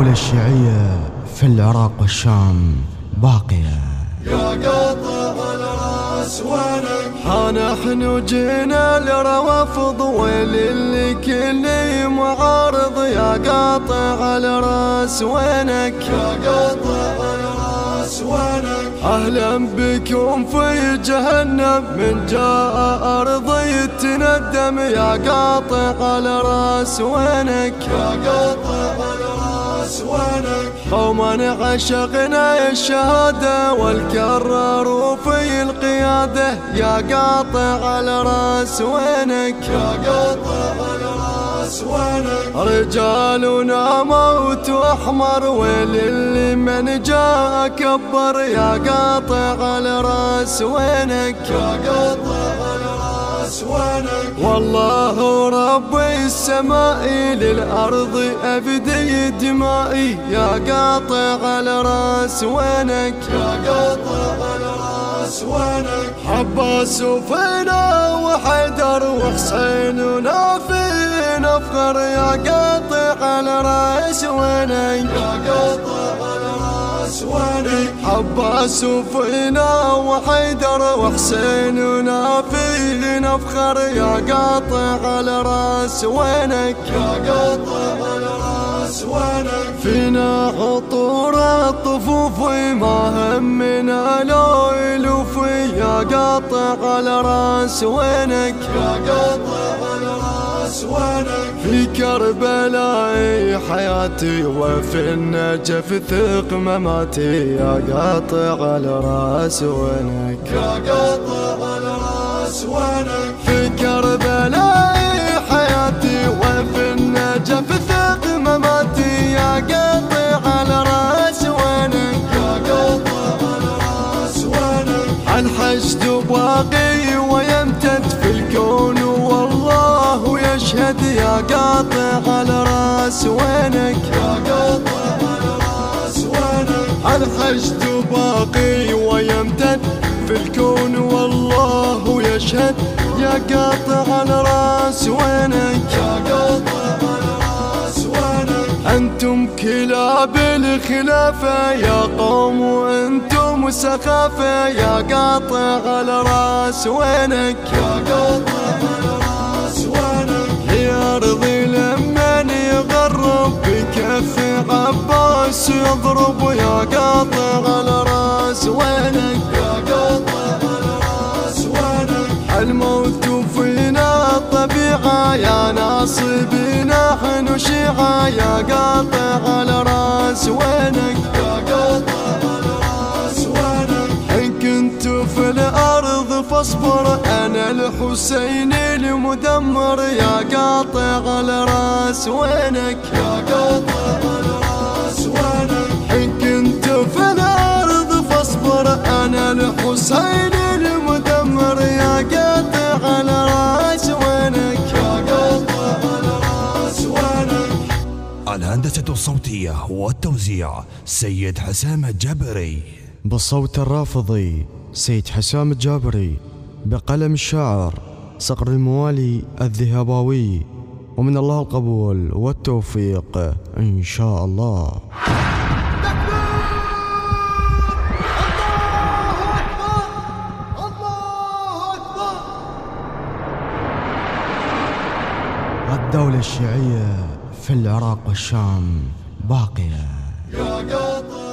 الدولة الشيعية في العراق والشام باقية. يا قاطع الراس وينك؟ نحن جينا لروافض ويل اللي كل معارض. يا قاطع الراس وينك؟ يا قاطع الراس وينك؟ أهلا بكم في جهنم من جاء أرض يتندم. يا قاطع الراس وينك؟ يا قاطع الراس وينك؟ قوما عشقنا الشهادة والكرار في القيادة. يا قاطع الراس وينك؟ يا قاطع الراس وينك؟ رجالنا موت أحمر ويل اللي من جاء كبر. يا قاطع الراس وينك؟ يا قاطع الراس وينك؟ والله رب السماء للأرض أفدي دمائي. يا قاطع الراس وينك؟ يا قاطع الراس وينك؟ عباس وفينا وحيدر وحسين ونافي نفخر. يا قاطع الراس وينك؟ يا قاطع الراس وينك؟ عباس وفينا وحيدر وحسين ونافي نفخر. يا قاطع الراس وينك؟ يا قاطع الراس وينك؟ فينا عطور الطفوف ما همنا لو يلوفي. يا قاطع الراس وينك؟ يا قاطع الراس وينك؟ في كربلاء حياتي وفي النجف ثق مماتي. يا قاطع الراس وينك؟ يا قاطع الراس وينك؟ في كربلاء حياتي وفي النجف ثق مماتي. يا قاطع الراس وينك؟ يا قاطع الراس وينك؟ الحشد باقي ويمتد في الكون والله يشهد. يا قاطع الراس وينك؟ يا قاطع الراس وينك؟ الحشد باقي ويمتد في الكون والله يشهد. يا قاطع الراس وينك؟ يا قاطع الراس وينك؟ أنتم كلاب الخلافة يا قوم وأنتم سخافة. يا قاطع الراس وينك؟ يا قاطع الراس وينك؟ يا أرضي لمن يغرب بكف عباس يضرب. يا قاطع الراس وينك؟ يا قاطع الراس وينك؟ الموت فينا طبيعة يا ناصبي نحن شيعة. يا قاطع الراس وينك؟ يا قاطع الراس وينك؟ إن كنت في الأرض فاصبر أنا الحسين المدمر. يا قاطع الراس وينك؟ يا قاطع الراس وينك؟ إن كنت في الأرض فاصبر أنا الحسين المدمر. يا قاطع الراس وينك؟ يا قاطع الراس وينك؟ الهندسة الصوتية والتوزيع سيد حسام الجابري. بالصوت الرافضي سيد حسام الجابري. بقلم الشاعر صقر الموالي الذهباوي. ومن الله القبول والتوفيق إن شاء الله. الدولة الشيعية في العراق والشام باقية. يا قاطع